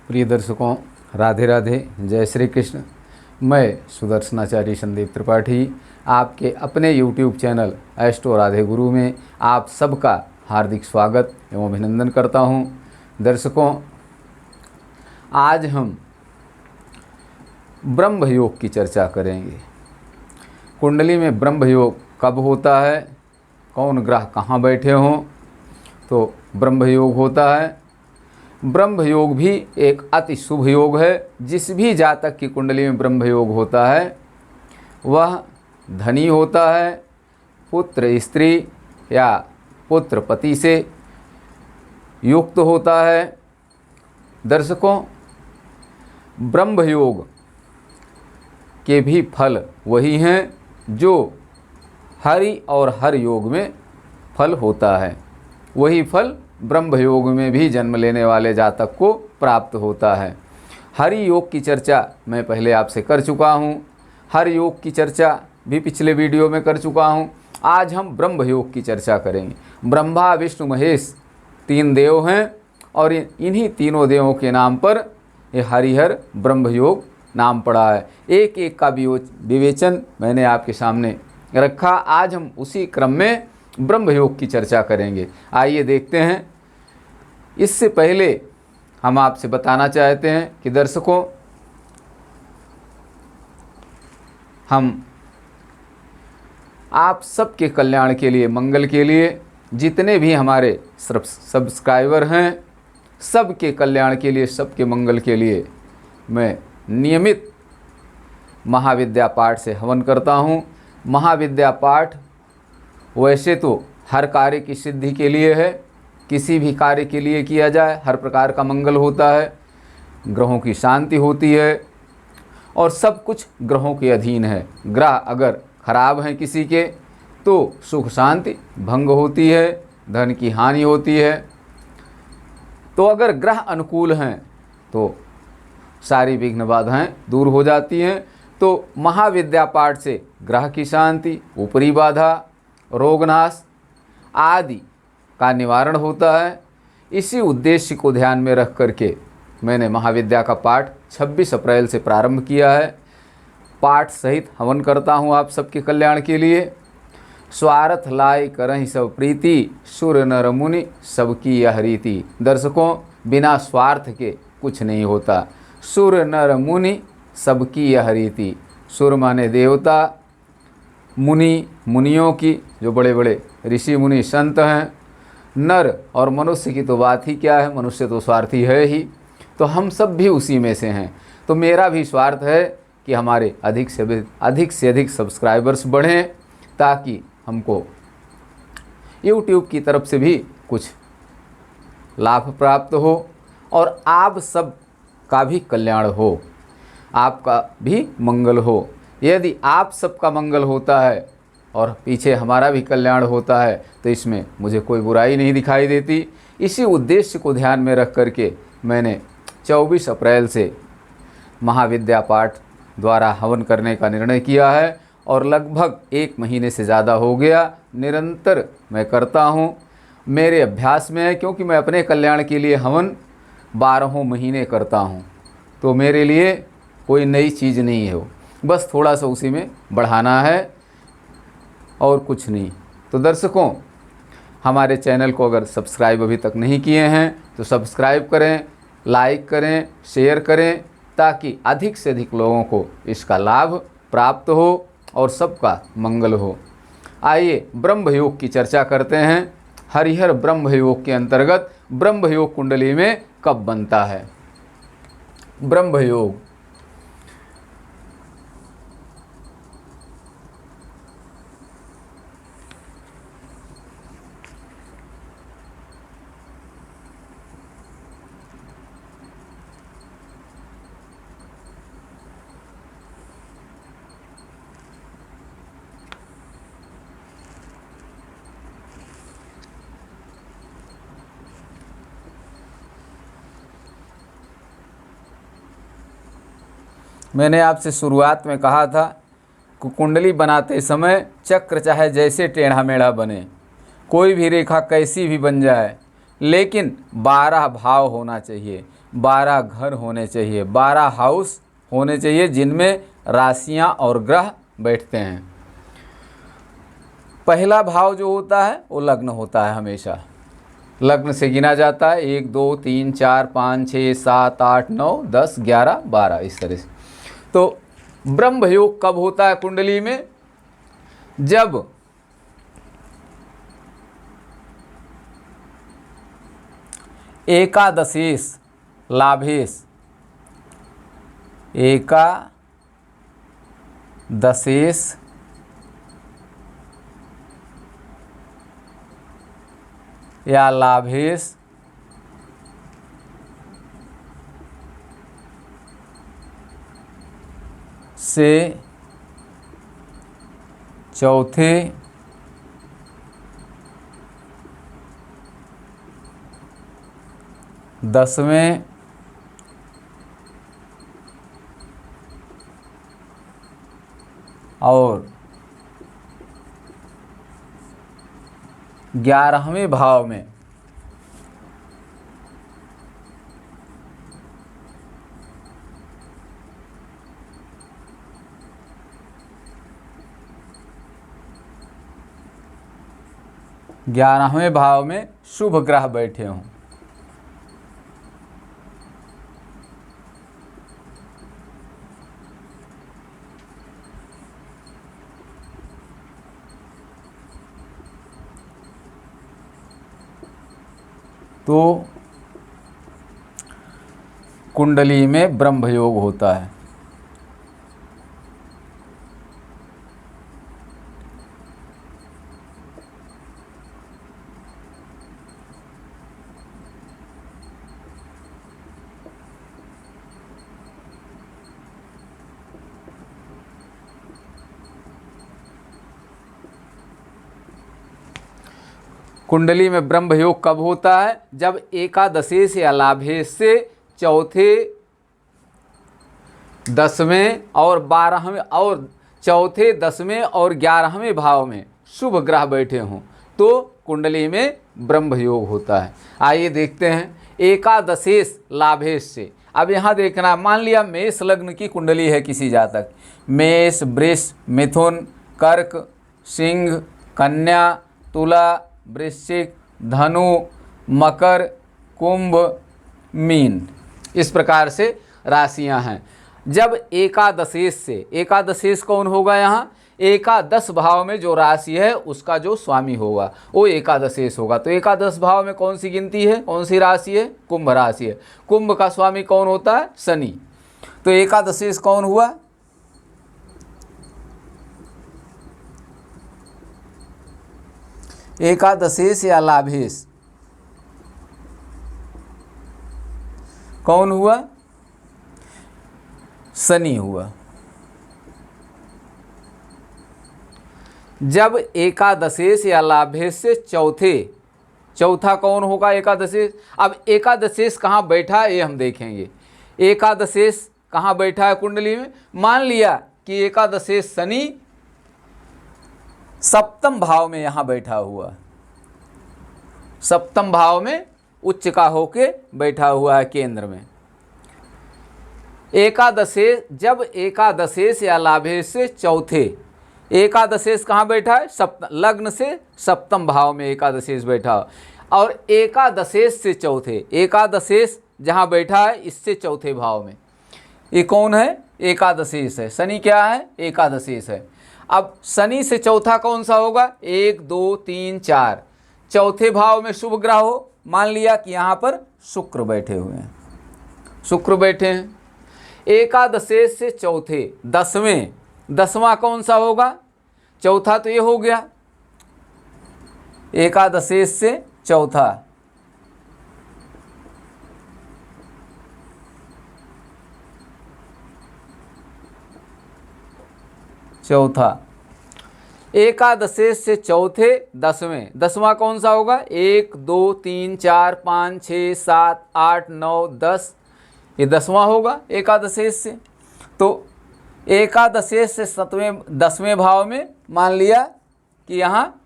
प्रिय दर्शकों, राधे राधे, जय श्री कृष्ण। मैं सुदर्शनाचार्य संदीप त्रिपाठी आपके अपने YouTube चैनल एस्ट्रो राधे गुरु में आप सबका हार्दिक स्वागत एवं अभिनंदन करता हूं। दर्शकों, आज हम ब्रह्म योग की चर्चा करेंगे। कुंडली में ब्रह्म योग कब होता है, कौन ग्रह कहाँ बैठे हों तो ब्रह्म योग होता है। ब्रह्म योग भी एक अति शुभ योग है। जिस भी जातक की कुंडली में ब्रह्म योग होता है वह धनी होता है, पुत्र स्त्री या पुत्र पति से युक्त होता है। दर्शकों, ब्रह्म योग के भी फल वही हैं जो हरि और हर योग में फल होता है। वही फल ब्रह्म योग में भी जन्म लेने वाले जातक को प्राप्त होता है। हरि योग की चर्चा मैं पहले आपसे कर चुका हूँ, हर योग की चर्चा भी पिछले वीडियो में कर चुका हूँ। आज हम ब्रह्म योग की चर्चा करेंगे। ब्रह्मा विष्णु महेश तीन देव हैं और इन्हीं तीनों देवों के नाम पर ये हरिहर ब्रह्म योग नाम पड़ा है। एक एक का विवेचन मैंने आपके सामने रखा। आज हम उसी क्रम में ब्रह्म योग की चर्चा करेंगे। आइए देखते हैं। इससे पहले हम आपसे बताना चाहते हैं कि दर्शकों, हम आप सबके कल्याण के लिए, मंगल के लिए, जितने भी हमारे सब्सक्राइबर हैं सबके कल्याण के लिए, सबके मंगल के लिए मैं नियमित महाविद्या पाठ से हवन करता हूँ। महाविद्या पाठ वैसे तो हर कार्य की सिद्धि के लिए है, किसी भी कार्य के लिए किया जाए हर प्रकार का मंगल होता है, ग्रहों की शांति होती है और सब कुछ ग्रहों के अधीन है। ग्रह अगर खराब हैं किसी के तो सुख शांति भंग होती है, धन की हानि होती है। तो अगर ग्रह अनुकूल हैं तो सारी विघ्न बाधाएं दूर हो जाती हैं। तो महाविद्या पाठ से ग्रह की शांति, ऊपरी बाधा, रोगनाश आदि का निवारण होता है। इसी उद्देश्य को ध्यान में रख करके मैंने महाविद्या का पाठ 26 अप्रैल से प्रारंभ किया है। पाठ सहित हवन करता हूँ आप सबके कल्याण के लिए। स्वार्थ लाई करहि सब प्रीति, सुर नर मुनि सबकी यह रीति। दर्शकों, बिना स्वार्थ के कुछ नहीं होता। सुर नर मुनि सबकी यह रीति। सुर माने देवता, मुनि मुनियों की, जो बड़े बड़े ऋषि मुनि संत हैं। नर और मनुष्य की तो बात ही क्या है, मनुष्य तो स्वार्थी है ही। तो हम सब भी उसी में से हैं। तो मेरा भी स्वार्थ है कि हमारे अधिक से अधिक सब्सक्राइबर्स बढ़ें ताकि हमको YouTube की तरफ से भी कुछ लाभ प्राप्त हो और आप सब का भी कल्याण हो, आपका भी मंगल हो। यदि आप सबका मंगल होता है और पीछे हमारा भी कल्याण होता है तो इसमें मुझे कोई बुराई नहीं दिखाई देती। इसी उद्देश्य को ध्यान में रख करके मैंने 24 अप्रैल से महाविद्या पाठ द्वारा हवन करने का निर्णय किया है और लगभग 1 महीने से ज़्यादा हो गया निरंतर मैं करता हूँ। मेरे अभ्यास में है, क्योंकि मैं अपने कल्याण के लिए हवन 12 महीने करता हूँ। तो मेरे लिए कोई नई चीज़ नहीं है, वो बस थोड़ा सा उसी में बढ़ाना है और कुछ नहीं। तो दर्शकों, हमारे चैनल को अगर सब्सक्राइब अभी तक नहीं किए हैं तो सब्सक्राइब करें, लाइक करें, शेयर करें ताकि अधिक से अधिक लोगों को इसका लाभ प्राप्त हो और सबका मंगल हो। आइए ब्रह्म योग की चर्चा करते हैं। हरिहर ब्रह्म योग के अंतर्गत ब्रह्म योग कुंडली में कब बनता है। ब्रह्म योग मैंने आपसे शुरुआत में कहा था कि कुंडली बनाते समय चक्र चाहे जैसे टेढ़ा मेढ़ा बने, कोई भी रेखा कैसी भी बन जाए, लेकिन 12 भाव होना चाहिए। 12 घर होने चाहिए, 12 हाउस होने चाहिए जिनमें राशियां और ग्रह बैठते हैं। पहला भाव जो होता है वो लग्न होता है, हमेशा लग्न से गिना जाता है 1 2 3 4 5 6 7 8 9 10 11 12 इस तरह से। तो ब्रह्म योग कब होता है कुंडली में? जब एकादशेश लाभेश, एकादशेश या लाभेश से चौथे दसवें और 11वें भाव में शुभ ग्रह बैठे हों। तो कुंडली में ब्रह्म योग होता है। कुंडली में ब्रह्म योग कब होता है? जब एकादशेश या लाभेश से चौथे दसवें और 12वें और चौथे दसवें और 11वें भाव में शुभ ग्रह बैठे हों तो कुंडली में ब्रह्म योग होता है। आइए देखते हैं एकादशेश लाभेश से। अब यहाँ देखना, मान लिया मेष लग्न की कुंडली है किसी जातक, मेष वृष मिथुन कर्क सिंह कन्या तुला वृश्चिक धनु मकर कुंभ मीन, इस प्रकार से राशियां हैं। जब एकादशेश से, एकादशेश कौन होगा यहाँ? एकादश भाव में जो राशि है उसका जो स्वामी होगा वो एकादशेश होगा। तो एकादश भाव में कौन सी गिनती है, कौन सी राशि है? कुंभ राशि है। कुंभ का स्वामी कौन होता है? शनि। तो एकादशेश कौन हुआ? एकादशेश या लाभेश कौन हुआ? शनि हुआ। जब एकादशेश या लाभेश से चौथा कौन होगा? एकादशेश। अब एकादशेश कहाँ बैठा है ये हम देखेंगे। एकादशेश कहाँ बैठा है कुंडली में? मान लिया कि एकादशेश शनि सप्तम भाव में यहाँ बैठा हुआ, सप्तम भाव में उच्च का होके बैठा हुआ है केंद्र में। एकादशेश, जब एकादशेश या लाभेश से चौथे, एकादशेश कहाँ बैठा है? लग्न से सप्तम भाव में एकादशेश बैठा और एकादशेश से चौथे, एकादशेश जहाँ बैठा है इससे चौथे भाव में, ये कौन है? एकादशेश है। शनि क्या है? एकादशेश है। अब शनि से चौथा कौन सा होगा? 1 2 3 4, चौथे भाव में शुभ ग्रह हो। मान लिया कि यहाँ पर शुक्र बैठे हुए हैं, शुक्र बैठे हैं। एकादशेश से चौथे दसवां कौन सा होगा? चौथा तो ये हो गया, एकादशेश से चौथा एकादशेश से चौथे दसवां कौन सा होगा? 1 2 3 4 5 6 7 8 9 10, ये 10वां होगा एकादशेश से। तो एकादशेश से 10वें भाव में मान लिया कि यहाँ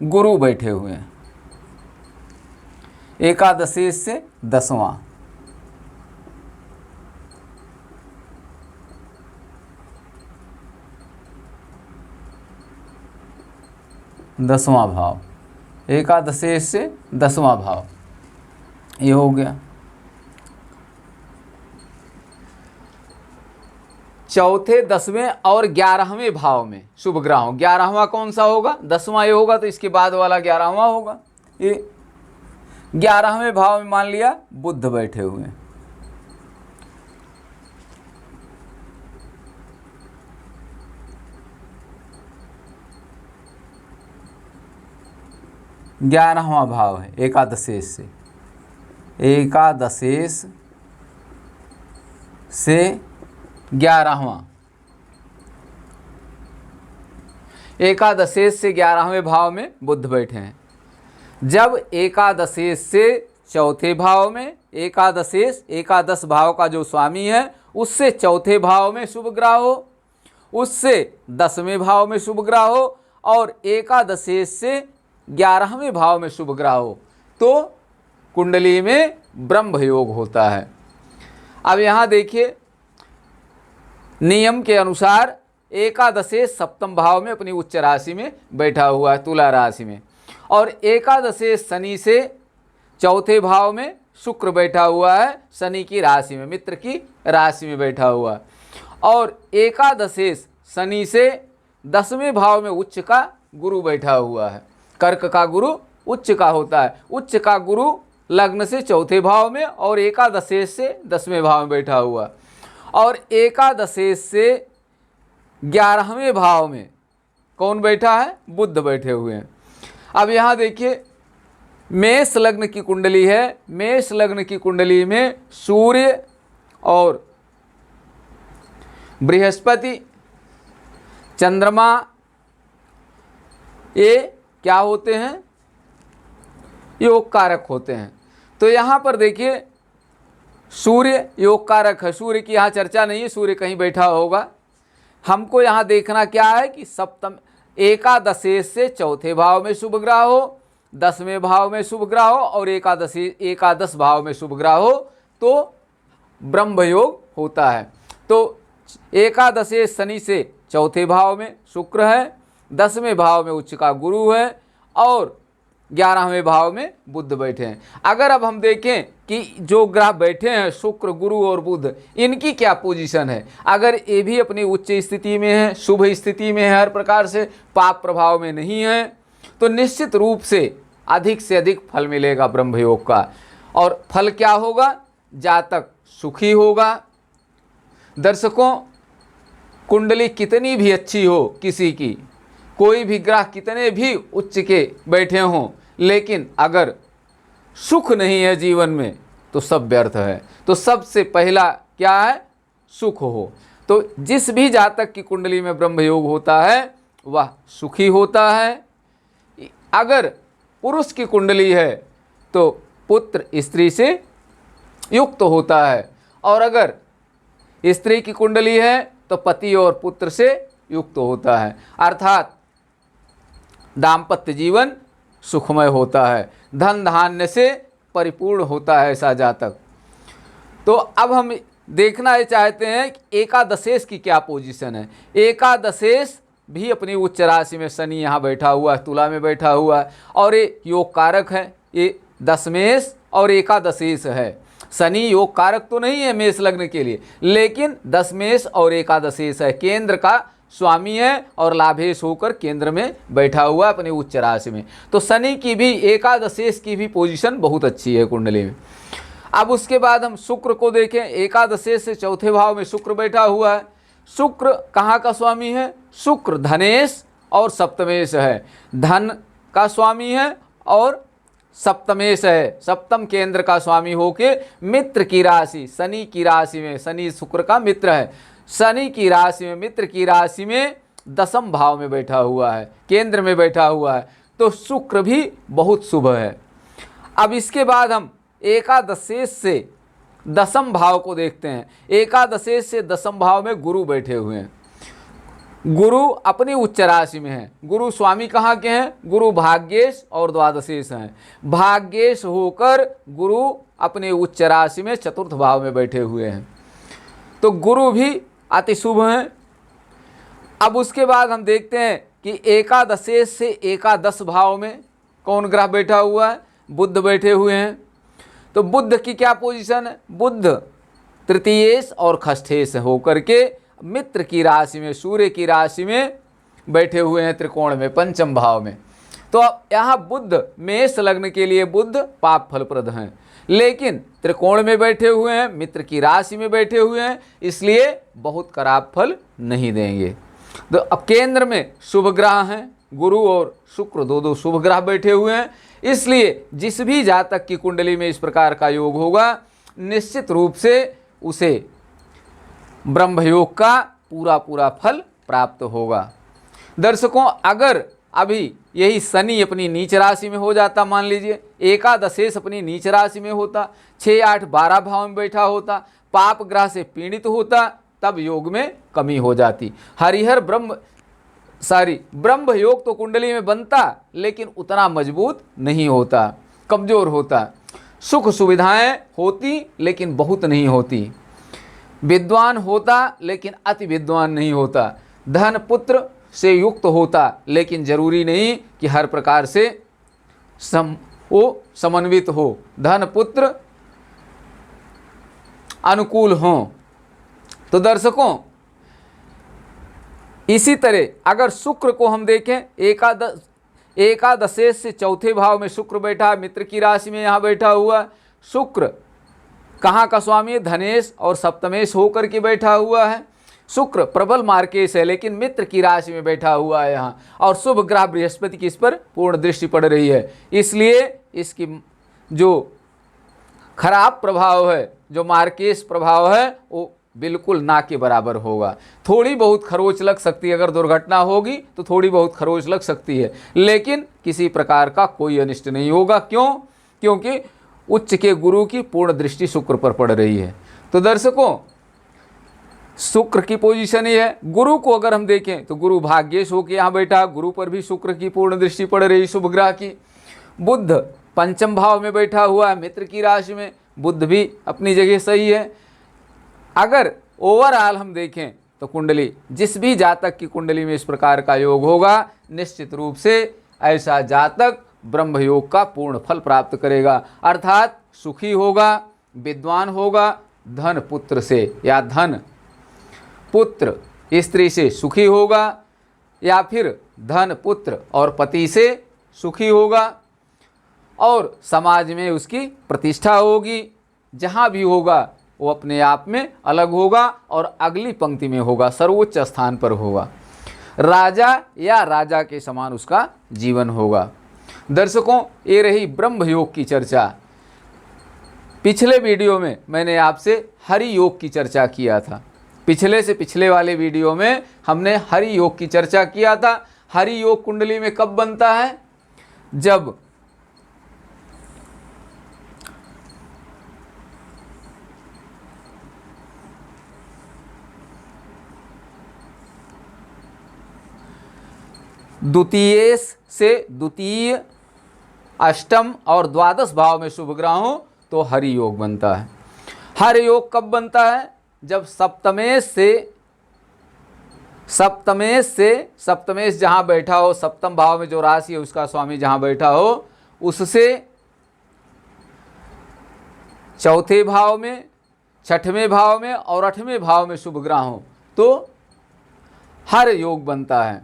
गुरु बैठे हुए हैं, एकादशेश से 10वां। 10वां भाव, एकादशेश से 10वां भाव, ये हो गया। चौथे, 10वें और 11वें भाव में शुभ ग्रह हो। 11वां कौन सा होगा? 10वां ये होगा तो इसके बाद वाला 11वां होगा। ये 11वें भाव में मान लिया बुध बैठे हुए हैं। ग्यारहवां भाव है एकादशेश से, एकादशेश से 11वां, एकादशेश से 11वें भाव में बुध बैठे हैं। जब एकादशेश से चौथे भाव में, एकादशेश एकादश भाव का जो स्वामी है उससे चौथे भाव में शुभ ग्रह हो, उससे 10वें भाव में शुभ ग्रह हो और एकादशेश से 11वें भाव में शुभ ग्रह हो तो कुंडली में ब्रह्म योग होता है। अब यहाँ देखिए, नियम के अनुसार एकादशेश सप्तम भाव में अपनी उच्च राशि में बैठा हुआ है, तुला राशि में, और एकादशेश शनि से चौथे भाव में शुक्र बैठा हुआ है, शनि की राशि में, मित्र की राशि में बैठा हुआ है, और एकादशेश शनि से 10वें भाव में उच्च का गुरु बैठा हुआ है। कर्क का गुरु उच्च का होता है, उच्च का गुरु लग्न से चौथे भाव में और एकादशेश से 10वें भाव में बैठा हुआ, और एकादशेश से 11वें भाव में कौन बैठा है? बुध बैठे हुए हैं। अब यहाँ देखिए, मेष लग्न की कुंडली है, मेष लग्न की कुंडली में सूर्य और बृहस्पति, चंद्रमा, ये क्या होते हैं? योग कारक होते हैं। तो यहाँ पर देखिए, सूर्य योग कारक है, सूर्य की यहाँ चर्चा नहीं है, सूर्य कहीं बैठा होगा। हमको यहाँ देखना क्या है कि सप्तम एकादशेश से चौथे भाव में शुभ ग्रह हो, 10वें भाव में शुभ ग्रह हो और एकादश भाव में शुभ ग्रह हो तो ब्रह्म योग होता है। तो एकादशेश शनि से चौथे भाव में शुक्र है, 10वें भाव में उच्च का गुरु है और 11वें भाव में बुध बैठे हैं। अगर अब हम देखें कि जो ग्रह बैठे हैं शुक्र, गुरु और बुध, इनकी क्या पोजीशन है, अगर ये भी अपनी उच्च स्थिति में है, शुभ स्थिति में है, हर प्रकार से पाप प्रभाव में नहीं है, तो निश्चित रूप से अधिक फल मिलेगा ब्रह्म योग का। और फल क्या होगा? जातक सुखी होगा। दर्शकों, कुंडली कितनी भी अच्छी हो किसी की, कोई भी ग्रह कितने भी उच्च के बैठे हों, लेकिन अगर सुख नहीं है जीवन में तो सब व्यर्थ है। तो सबसे पहला क्या है? सुख हो। तो जिस भी जातक की कुंडली में ब्रह्म योग होता है वह सुखी होता है। अगर पुरुष की कुंडली है तो पुत्र स्त्री से युक्त होता है, और अगर स्त्री की कुंडली है तो पति और पुत्र से युक्त होता है, अर्थात दाम्पत्य जीवन सुखमय होता है, धन धान्य से परिपूर्ण होता है ऐसा जातक। तो अब हम देखना ये चाहते हैं कि एकादशेश की क्या पोजीशन है। एकादशेश भी अपनी उच्च राशि में, शनि यहाँ बैठा हुआ है, तुला में बैठा हुआ है, और ये योग कारक है, ये दशमेश और एकादशेश है। शनि योग कारक तो नहीं है मेष लग्न के लिए, लेकिन दशमेश और एकादशेश है, केंद्र का स्वामी है और लाभेश होकर केंद्र में बैठा हुआ अपने उच्च राशि में। तो शनि की भी, एकादशेश की भी पोजीशन बहुत अच्छी है कुंडली में। अब उसके बाद हम शुक्र को देखें, एकादशेश से चौथे भाव में शुक्र बैठा हुआ है। शुक्र कहाँ का स्वामी है? शुक्र धनेश और सप्तमेश है, धन का स्वामी है और सप्तमेश है, सप्तम केंद्र का स्वामी होके मित्र की राशि, शनि की राशि में, शनि शुक्र का मित्र है, शनि की राशि में, मित्र की राशि में 10वें भाव में बैठा हुआ है, केंद्र में बैठा हुआ है। तो शुक्र भी बहुत शुभ है। अब इसके बाद हम एकादशेश से 10वें भाव को देखते हैं। एकादशेश से 10वें भाव में गुरु बैठे हुए हैं। गुरु अपनी उच्च राशि में है। गुरु स्वामी कहाँ के हैं? गुरु भाग्येश और द्वादशेश हैं। भाग्येश होकर गुरु अपने उच्च राशि में चतुर्थ भाव में बैठे हुए हैं। तो गुरु भी अति शुभ हैं। अब उसके बाद हम देखते हैं कि एकादशेश से एकादश भाव में कौन ग्रह बैठा हुआ है? बुध बैठे हुए हैं। तो बुध की क्या पोजीशन है? बुध तृतीयेश और खष्ठेश होकर के मित्र की राशि में, सूर्य की राशि में बैठे हुए हैं, त्रिकोण में, पंचम भाव में। तो अब यहाँ बुध मेष लग्न के लिए बुध पाप फलप्रद हैं, लेकिन त्रिकोण में बैठे हुए हैं, मित्र की राशि में बैठे हुए हैं, इसलिए बहुत खराब फल नहीं देंगे। तो अब केंद्र में शुभ ग्रह हैं, गुरु और शुक्र दो शुभ ग्रह बैठे हुए हैं, इसलिए जिस भी जातक की कुंडली में इस प्रकार का योग होगा, निश्चित रूप से उसे ब्रह्मयोग का पूरा फल प्राप्त होगा। दर्शकों, अगर अभी यही शनि अपनी नीच राशि में हो जाता, मान लीजिए एकादशेश अपनी नीच राशि में होता, 6, 8, 12 भाव में बैठा होता, पाप ग्रह से पीड़ित होता, तब योग में कमी हो जाती। हरिहर ब्रह्म योग तो कुंडली में बनता, लेकिन उतना मजबूत नहीं होता, कमजोर होता। सुख सुविधाएं होती, लेकिन बहुत नहीं होती। विद्वान होता, लेकिन अति विद्वान नहीं होता। धन पुत्र से युक्त होता, लेकिन जरूरी नहीं कि हर प्रकार से समन्वित हो, धन पुत्र अनुकूल हों। तो दर्शकों, इसी तरह अगर शुक्र को हम देखें, एकादशेश से चौथे भाव में शुक्र बैठा, मित्र की राशि में यहाँ बैठा हुआ। शुक्र कहाँ का स्वामी है? धनेश और सप्तमेश होकर के बैठा हुआ है। शुक्र प्रबल मार्केश है, लेकिन मित्र की राशि में बैठा हुआ है यहाँ, और शुभ ग्रह बृहस्पति की इस पर पूर्ण दृष्टि पड़ रही है, इसलिए इसकी जो खराब प्रभाव है, जो मार्केश प्रभाव है, वो बिल्कुल ना के बराबर होगा। थोड़ी बहुत खरोच लग सकती है, अगर दुर्घटना होगी तो थोड़ी बहुत खरोच लग सकती है, लेकिन किसी प्रकार का कोई अनिष्ट नहीं होगा। क्यों? क्योंकि उच्च के गुरु की पूर्ण दृष्टि शुक्र पर पड़ रही है। तो दर्शकों, शुक्र की पोजीशन ही है। गुरु को अगर हम देखें तो गुरु भाग्येश होकर यहाँ बैठा, गुरु पर भी शुक्र की पूर्ण दृष्टि पड़ रही शुभ ग्रह की। बुध पंचम भाव में बैठा हुआ है, मित्र की राशि में, बुध भी अपनी जगह सही है। अगर ओवरऑल हम देखें तो कुंडली, जिस भी जातक की कुंडली में इस प्रकार का योग होगा, निश्चित रूप से ऐसा जातक ब्रह्म योग का पूर्ण फल प्राप्त करेगा, अर्थात सुखी होगा, विद्वान होगा, धन पुत्र से या धन पुत्र स्त्री से सुखी होगा, या फिर धन पुत्र और पति से सुखी होगा, और समाज में उसकी प्रतिष्ठा होगी। जहाँ भी होगा वो अपने आप में अलग होगा और अगली पंक्ति में होगा, सर्वोच्च स्थान पर होगा, राजा या राजा के समान उसका जीवन होगा। दर्शकों, ये रही ब्रह्म योग की चर्चा। पिछले वीडियो में मैंने आपसे हरि योग की चर्चा किया था। पिछले से पिछले वाले वीडियो में हमने हरि योग की चर्चा किया था। हरि योग कुंडली में कब बनता है? जब द्वितीय से द्वितीय, अष्टम और द्वादश भाव में शुभ ग्रह हो तो हरि योग बनता है। हरि योग कब बनता है? जब सप्तमेश जहाँ बैठा हो, सप्तम भाव में जो राशि है उसका स्वामी जहाँ बैठा हो, उससे चौथे भाव में, छठवें भाव में और आठवें भाव में शुभ ग्रह हो तो हर योग बनता है।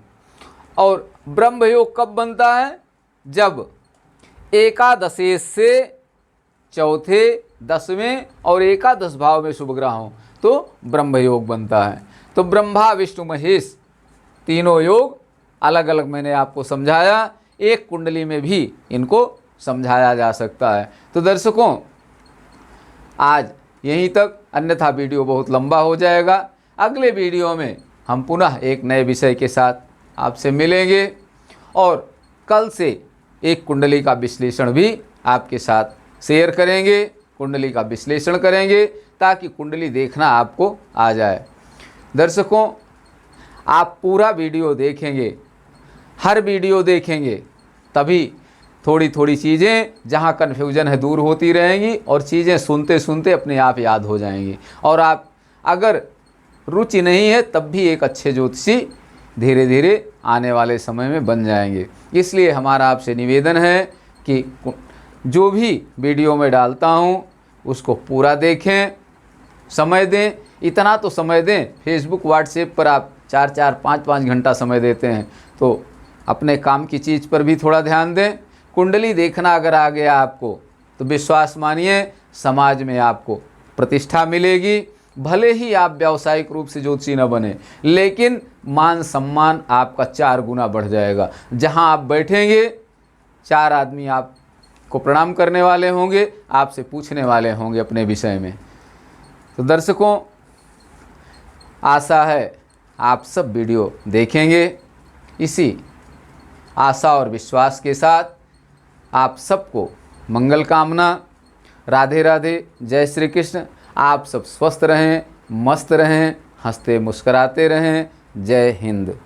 और ब्रह्म योग कब बनता है? जब एकादशेश से चौथे, 10वें और एकादश भाव में शुभ ग्रह हो तो ब्रह्म योग बनता है। तो ब्रह्मा विष्णु महेश तीनों योग अलग अलग मैंने आपको समझाया, एक कुंडली में भी इनको समझाया जा सकता है। तो दर्शकों, आज यहीं तक, अन्यथा वीडियो बहुत लंबा हो जाएगा। अगले वीडियो में हम पुनः एक नए विषय के साथ आपसे मिलेंगे और कल से एक कुंडली का विश्लेषण भी आपके साथ शेयर करेंगे, कुंडली का विश्लेषण करेंगे, ताकि कुंडली देखना आपको आ जाए। दर्शकों, आप पूरा वीडियो देखेंगे, हर वीडियो देखेंगे, तभी थोड़ी थोड़ी चीज़ें जहाँ कन्फ्यूजन है दूर होती रहेंगी और चीज़ें सुनते सुनते अपने आप याद हो जाएंगी। और आप अगर रुचि नहीं है तब भी एक अच्छे ज्योतिषी धीरे धीरे आने वाले समय में बन जाएंगे। इसलिए हमारा आपसे निवेदन है कि जो भी वीडियो में डालता हूँ उसको पूरा देखें, समय दें। इतना तो समय दें, फेसबुक व्हाट्सएप पर आप 4-4 5-5 घंटा समय देते हैं, तो अपने काम की चीज़ पर भी थोड़ा ध्यान दें। कुंडली देखना अगर आ गया आपको तो विश्वास मानिए समाज में आपको प्रतिष्ठा मिलेगी। भले ही आप व्यावसायिक रूप से ज्योतिषी न बने, लेकिन मान सम्मान आपका 4 गुना बढ़ जाएगा। जहां आप बैठेंगे 4 आदमी आपको प्रणाम करने वाले होंगे, आपसे पूछने वाले होंगे अपने विषय में। तो दर्शकों, आशा है आप सब वीडियो देखेंगे। इसी आशा और विश्वास के साथ आप सबको मंगल कामना। राधे राधे, जय श्री कृष्ण। आप सब स्वस्थ रहें, मस्त रहें, हंसते मुस्कराते रहें। जय हिंद।